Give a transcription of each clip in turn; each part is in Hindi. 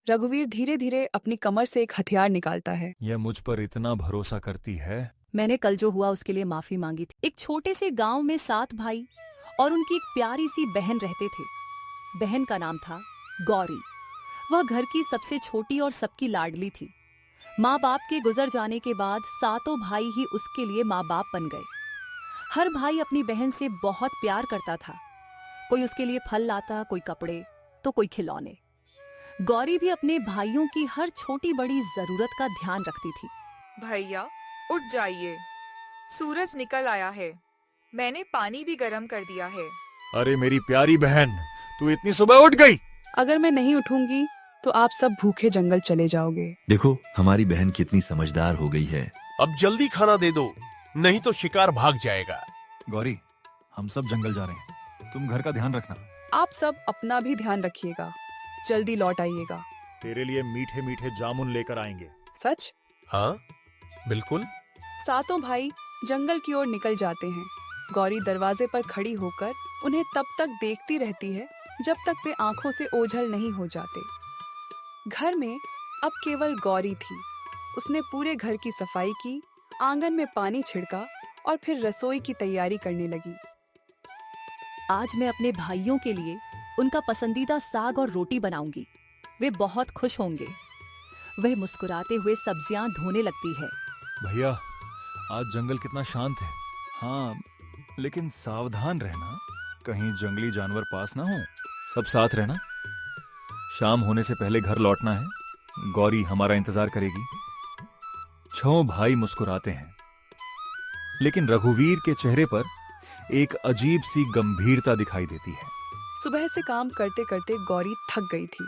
रघुवीर धीरे धीरे अपनी कमर से एक हथियार निकालता है। यह मुझ पर इतना भरोसा करती है। मैंने कल जो हुआ उसके लिए माफी मांगी थी। एक छोटे से गांव में 7 भाई और उनकी एक प्यारी सी बहन रहते थे। बहन का नाम था गौरी। वह घर की सबसे छोटी और सबकी लाडली थी। माँ बाप के गुजर जाने के बाद सातों भाई ही उसके लिए माँ बाप बन गए। हर भाई अपनी बहन से बहुत प्यार करता था। कोई उसके लिए फल लाता, कोई कपड़े तो कोई खिलौने। गौरी भी अपने भाइयों की हर छोटी बड़ी जरूरत का ध्यान रखती थी। भैया उठ जाइए, सूरज निकल आया है। मैंने पानी भी गर्म कर दिया है। अरे मेरी प्यारी बहन, तू इतनी सुबह उठ गई? अगर मैं नहीं उठूंगी तो आप सब भूखे जंगल चले जाओगे। देखो हमारी बहन कितनी समझदार हो गई है। अब जल्दी खाना दे दो, नहीं तो शिकार भाग जाएगा। गौरी, हम सब जंगल जा रहे हैं, तुम घर का ध्यान रखना। आप सब अपना भी ध्यान रखिएगा, जल्दी लौट आइएगा। तेरे लिए मीठे मीठे जामुन लेकर आएंगे। सच? हाँ बिल्कुल। सातों भाई जंगल की ओर निकल जाते हैं। गौरी दरवाजे पर खड़ी होकर उन्हें तब तक देखती रहती है जब तक वे आंखों से ओझल नहीं हो जाते। घर में अब केवल गौरी थी। उसने पूरे घर की सफाई की, आंगन में पानी छिड़का और फिर रसोई की तैयारी करने लगी। आज मैं अपने भाइयों के लिए उनका पसंदीदा साग और रोटी बनाऊंगी। वे बहुत खुश होंगे। वह मुस्कुराते हुए सब्जियां धोने लगती है। भैया, आज जंगल कितना शांत है। हाँ, लेकिन सावधान रहना, कहीं जंगली जानवर पास ना हो। सब साथ रहना। शाम होने से पहले घर लौटना है। गौरी हमारा इंतजार करेगी। 6 भाई मुस्कुराते हैं, लेकिन रघुवीर के चेहरे पर एक अजीब सी गंभीरता दिखाई देती है। सुबह से काम करते करते गौरी थक गई थी,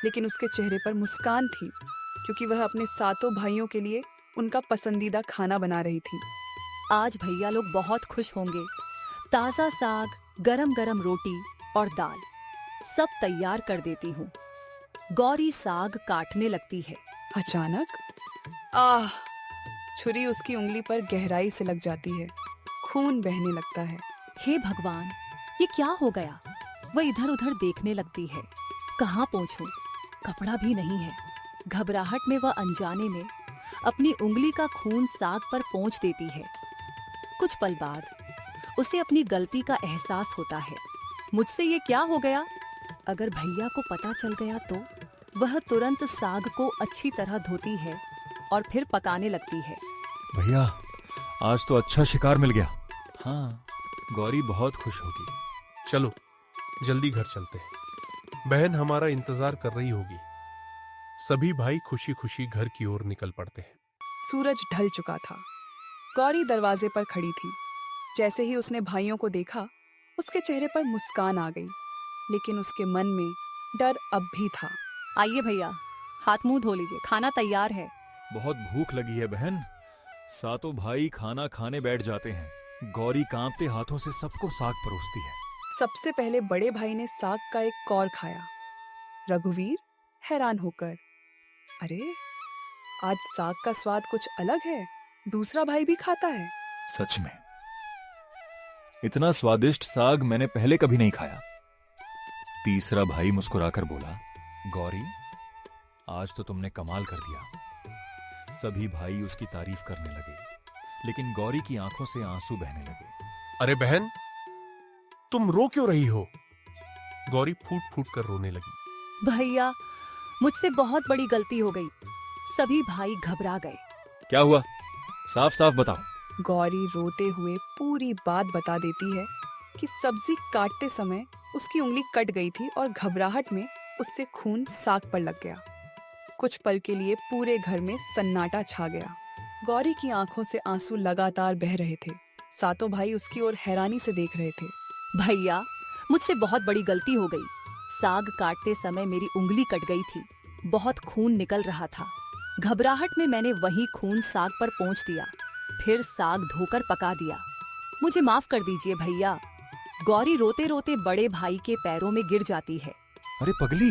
लेकिन उसके चेहरे पर मुस्कान थी, क्योंकि वह अपने सातों भाइयों के लिए उनका पसंदीदा खाना बना रही थी। आज भैया लोग बहुत खुश होंगे। ताजा साग, गरम गरम रोटी और दाल सब तैयार कर देती हूँ। गौरी साग काटने लगती है। अचानक छुरी उसकी उंगली पर गहराई से लग जाती है। खून बहने लगता है। हे भगवान, ये क्या हो गया? वह इधर उधर देखने लगती है। कहाँ पहुँचूं? कपड़ा भी नहीं है। घबराहट में वह अनजाने में अपनी उंगली का खून साग पर पोंछ देती है। कुछ पल बाद उसे अपनी गलती का एहसास होता है। मुझसे ये क्या हो गया? अगर भैया को पता चल गया तो? वह तुरंत साग को अच्छी तरह धोती है और फिर पकाने लगती है। भैया, आज तो अच्छा शिकार मिल गया। हाँ, गौरी बहुत खुश होगी। चलो जल्दी घर चलते हैं, बहन हमारा इंतजार कर रही होगी। सभी भाई खुशी खुशी घर की ओर निकल पड़ते हैं। सूरज ढल चुका था। गौरी दरवाजे पर खड़ी थी। जैसे ही उसने भाइयों को देखा, उसके चेहरे पर मुस्कान आ गई, लेकिन उसके मन में डर अब भी था। आइए भैया, हाथ मुंह धो लीजिए, खाना तैयार है। बहुत भूख लगी है बहन। सातों भाई खाना खाने बैठ जाते हैं। गौरी कांपते हाथों से सबको साग परोसती है। सबसे पहले बड़े भाई ने साग का एक कौर खाया। रघुवीर हैरान होकर, अरे आज साग का स्वाद कुछ अलग है, दूसरा भाई भी खाता है। सच में, इतना स्वादिष्ट साग मैंने पहले कभी नहीं खाया। तीसरा भाई मुस्कुराकर बोला, गौरी, आज तो तुमने कमाल कर दिया। सभी भाई उसकी तारीफ करने लगे, लेकिन गौरी की आंखों से आंसू बहने लगे। अरे बहन, तुम रो क्यों रही हो? गौरी फूट फूट कर रोने लगी। भैया, मुझसे बहुत बड़ी गलती हो गई। सभी भाई घबरा गए। क्या हुआ? साफ साफ बताओ। गौरी रोते हुए पूरी बात बता देती है कि सब्जी काटते समय उसकी उंगली कट गई थी और घबराहट में उससे खून साग पर लग गया। कुछ पल के लिए पूरे घर में सन्नाटा छा गया। गौरी की आंखों से आंसू लगातार बह रहे थे। सातों भाई उसकी ओर हैरानी से देख रहे थे। भैया, मुझसे बहुत बड़ी गलती हो गई। साग काटते समय मेरी उंगली कट गई थी। बहुत खून निकल रहा था। घबराहट में मैंने वही खून साग पर पोंछ दिया, फिर साग धोकर पका दिया। मुझे माफ कर दीजिए भैया। गौरी रोते रोते बड़े भाई के पैरों में गिर जाती है। अरे पगली,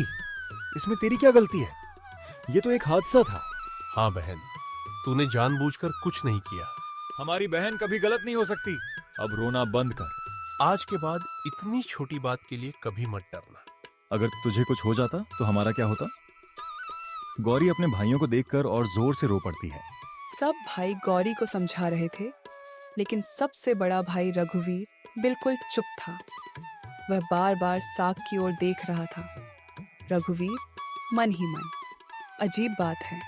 इसमें तेरी क्या गलती है? ये तो एक हादसा था। हाँ बहन, तूने जानबूझकर कुछ नहीं किया। हमारी बहन कभी गलत नहीं हो सकती। अब रोना बंद कर। आज के बाद इतनी छोटी बात के लिए कभी मत डरना। अगर तुझे कुछ हो जाता तो हमारा क्या होता? गौरी अपने भाइयों को देखकर और जोर से रो पड़ती है। सब भाई गौरी को समझा रहे थे, लेकिन सबसे बड़ा भाई रघुवीर बिल्कुल चुप था। वह बार बार साग की ओर देख रहा था। रघुवीर मन ही मन, अजीब बात है,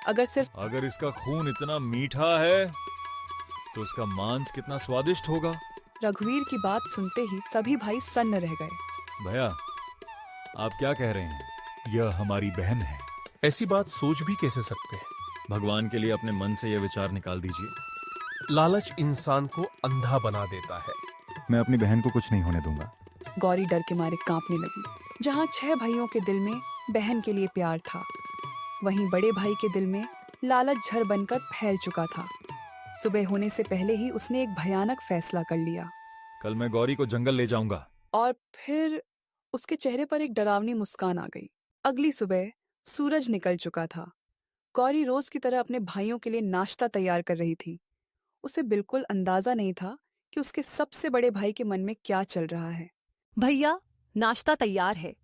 अगर इसका खून इतना मीठा है तो इसका मांस कितना स्वादिष्ट होगा। रघुवीर की बात सुनते ही सभी भाई सन्न रह गए। भैया, आप क्या कह रहे हैं? यह हमारी बहन है। ऐसी बात सोच भी कैसे सकते हैं? भगवान के लिए अपने मन से यह विचार निकाल दीजिए। लालच इंसान को अंधा बना देता है। मैं अपनी बहन को कुछ नहीं होने दूंगा। गौरी डर के मारे कांपने लगी। जहां 6 भाइयों के दिल में बहन के लिए प्यार था, वहीं बड़े भाई के दिल में लालच झर बनकर फैल चुका था। सुबह होने से पहले ही उसने एक भयानक फैसला कर लिया। कल मैं गौरी को जंगल ले जाऊंगा। और फिर उसके चेहरे पर एक डरावनी मुस्कान आ गई। अगली सुबह सूरज निकल चुका था। गौरी रोज की तरह अपने भाइयों के लिए नाश्ता तैयार कर रही थी। उसे बिल्कुल अंदाजा नहीं था कि उसके सबसे बड़े भाई के मन में क्या चल रहा है। भैया, नाश्ता तैयार है,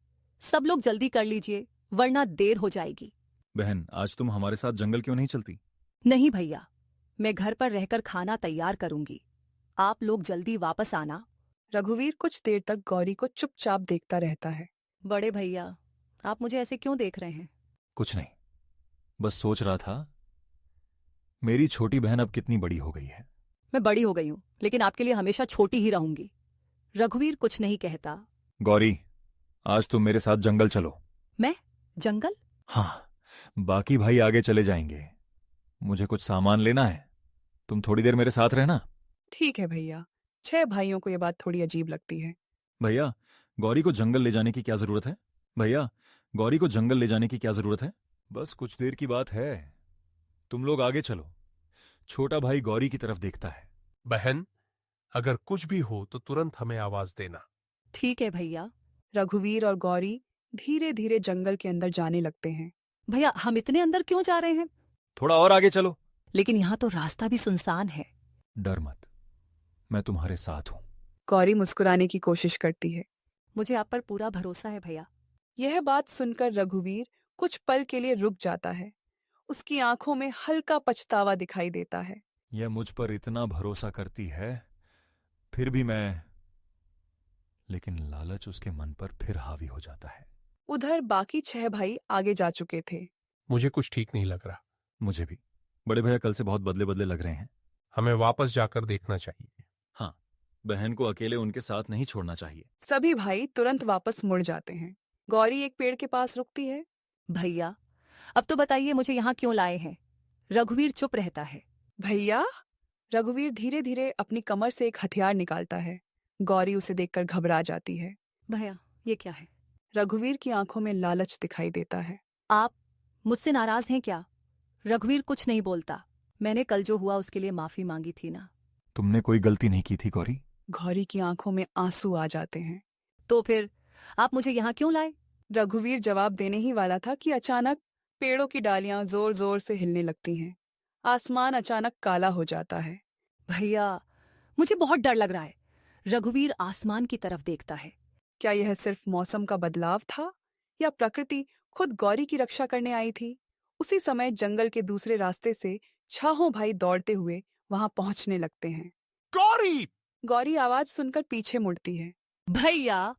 सब लोग जल्दी कर लीजिए वरना देर हो जाएगी। बहन, आज तुम हमारे साथ जंगल क्यों नहीं चलती? नहीं भैया, मैं घर पर रहकर खाना तैयार करूंगी, आप लोग जल्दी वापस आना। रघुवीर कुछ देर तक गौरी को चुपचाप देखता रहता है। बड़े भैया, आप मुझे ऐसे क्यों देख रहे हैं? कुछ नहीं, बस सोच रहा था मेरी छोटी बहन अब कितनी बड़ी हो गई है। मैं बड़ी हो गई हूँ, लेकिन आपके लिए हमेशा छोटी ही रहूंगी। रघुवीर कुछ नहीं कहता। गौरी, आज तुम मेरे साथ जंगल चलो। मैं? जंगल? हाँ, बाकी भाई आगे चले जाएंगे। मुझे कुछ सामान लेना है, तुम थोड़ी देर मेरे साथ रहना। ठीक है भैया। 6 भाइयों को यह बात थोड़ी अजीब लगती है। भैया, गौरी को जंगल ले जाने की क्या जरूरत है? भैया, गौरी को जंगल ले जाने की क्या जरूरत है? बस कुछ देर की बात है, तुम लोग आगे चलो। छोटा भाई गौरी की तरफ देखता है। बहन, अगर कुछ भी हो तो तुरंत हमें आवाज देना। ठीक है भैया। रघुवीर और गौरी धीरे धीरे जंगल के अंदर जाने लगते हैं। भैया, हम इतने अंदर क्यों जा रहे हैं? थोड़ा और आगे चलो। लेकिन यहाँ तो रास्ता भी सुनसान है। डर मत, मैं तुम्हारे साथ हूं। गौरी मुस्कुराने की कोशिश करती है। मुझे आप पर पूरा भरोसा है भैया। यह बात सुनकर रघुवीर कुछ पल के लिए रुक जाता है। उसकी आंखों में हल्का पछतावा दिखाई देता है। यह मुझ पर इतना भरोसा करती है, फिर भी लेकिन लालच उसके मन पर फिर हावी हो जाता है। उधर बाकी 6 भाई आगे जा चुके थे। मुझे कुछ ठीक नहीं लग रहा। मुझे भी। बड़े भैया कल से बहुत बदले बदले लग रहे हैं। हमें वापस जाकर देखना चाहिए। हाँ, बहन को अकेले उनके साथ नहीं छोड़ना चाहिए। सभी भाई तुरंत वापस मुड़ जाते हैं। गौरी एक पेड़ के पास रुकती है। भैया, अब तो बताइए मुझे यहाँ क्यों लाए हैं? रघुवीर चुप रहता है। भैया? रघुवीर धीरे धीरे अपनी कमर से एक हथियार निकालता है। गौरी उसे देखकर घबरा जाती है। भैया, ये क्या है? रघुवीर की आंखों में लालच दिखाई देता है। आप मुझसे नाराज हैं क्या? रघुवीर कुछ नहीं बोलता। मैंने कल जो हुआ उसके लिए माफी मांगी थी ना। तुमने कोई गलती नहीं की थी गौरी। गौरी की आंखों में आंसू आ जाते हैं। तो फिर आप मुझे यहाँ क्यों लाए? रघुवीर जवाब देने ही वाला था कि अचानक पेड़ों की डालियां जोर जोर से हिलने लगती हैं। आसमान अचानक काला हो जाता है। भैया, मुझे बहुत डर लग रहा है। रघुवीर आसमान की तरफ देखता है। क्या यह सिर्फ मौसम का बदलाव था या प्रकृति खुद गौरी की रक्षा करने आई थी? उसी समय जंगल के दूसरे रास्ते से 6 भाई दौड़ते हुए वहां पहुंचने लगते हैं। गौरी! गौरी आवाज सुनकर पीछे मुड़ती है। भैया,